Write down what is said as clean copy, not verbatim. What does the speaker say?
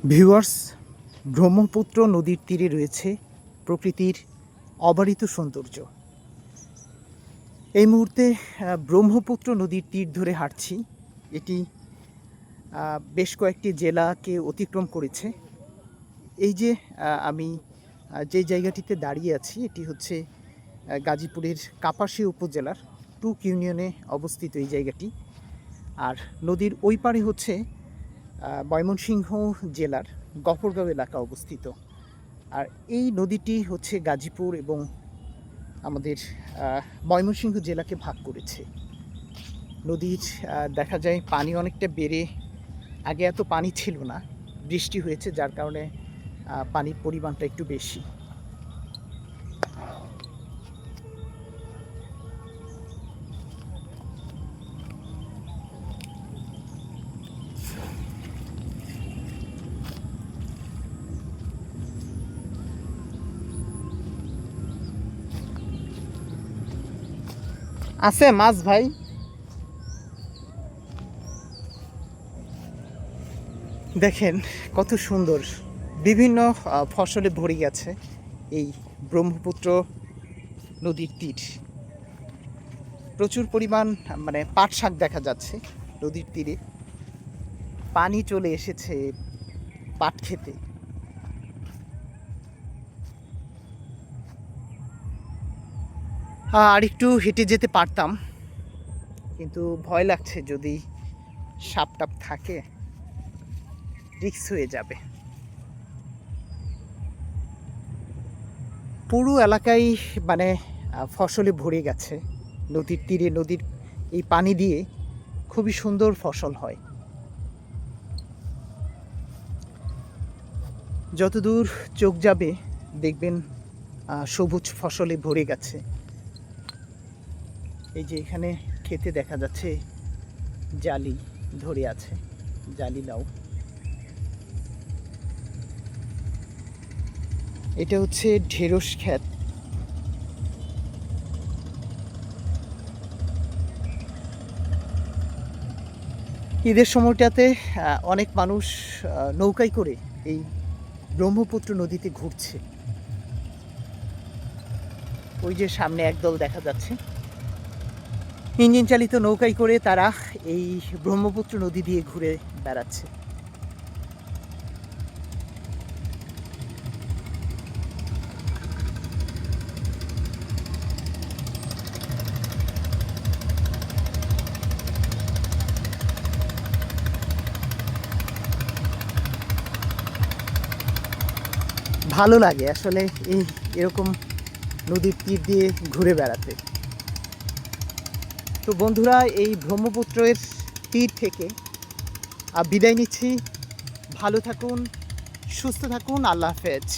Viewers, Brahmaputra নদীর তীরে রয়েছে প্রকৃতির অবারিত সৌন্দর্য। এই মুহূর্তে ব্রহ্মপুত্র নদীর তীর ধরে হাঁটছি। এটি বেশ কয়েকটি জেলাকে অতিক্রম করেছে। এই যে আমি যে জায়গাটিতে দাঁড়িয়ে আছি, এটি হচ্ছে গাজীপুরের কাপাসিয়া উপজেলার টুক ইউনিয়নে অবস্থিত এই জায়গাটি। আর নদীর ওই পারে হচ্ছে ময়মনসিংহ জেলার গফরগাঁও এলাকা অবস্থিত। আর এই নদীটি হচ্ছে গাজীপুর এবং আমাদের ময়মনসিংহ জেলাকে ভাগ করেছে। নদীর দেখা যায় পানি অনেকটা বেড়ে, আগে এত পানি ছিল না, বৃষ্টি হয়েছে যার কারণে পানির পরিমাণটা একটু বেশি। আছে মাছ ভাই? দেখেন কত সুন্দর, বিভিন্ন ফসলে ভরে গেছে এই ব্রহ্মপুত্র নদীর তীর। প্রচুর পরিমাণ পাট শাক দেখা যাচ্ছে নদীর তীরে। পানি চলে এসেছে পাট খেতে। আর একটু হেঁটে যেতে পারতাম, কিন্তু ভয় লাগছে, যদি সাপ টাপ থাকে রিস্ক হয়ে যাবে। পুরো এলাকায় ফসলে ভরে গেছে নদীর তীরে। নদীর এই পানি দিয়ে খুবই সুন্দর ফসল হয়। যতদূর চোখ যাবে দেখবেন সবুজ ফসলে ভরে গেছে। এই যে এখানে খেতে দেখা যাচ্ছে জালি ধরে আছে, জালি লাউ। এটা হচ্ছে ঢেঁড়স ক্ষেত। ঈদের সময়টাতে অনেক মানুষ নৌকায় করে এই ব্রহ্মপুত্র নদীতে ঘুরছে। ওই যে সামনে একদল দেখা যাচ্ছে ইঞ্জিন চালিত নৌকায় করে, তারা এই ব্রহ্মপুত্র নদী দিয়ে ঘুরে বেড়াচ্ছে। ভালো লাগে আসলে এরকম নদীর তীর দিয়ে ঘুরে বেড়াতে। তো বন্ধুরা, এই ব্রহ্মপুত্রের তীর থেকে বিদায় নিচ্ছি। ভালো থাকুন, সুস্থ থাকুন, আল্লাহ হাফেজ।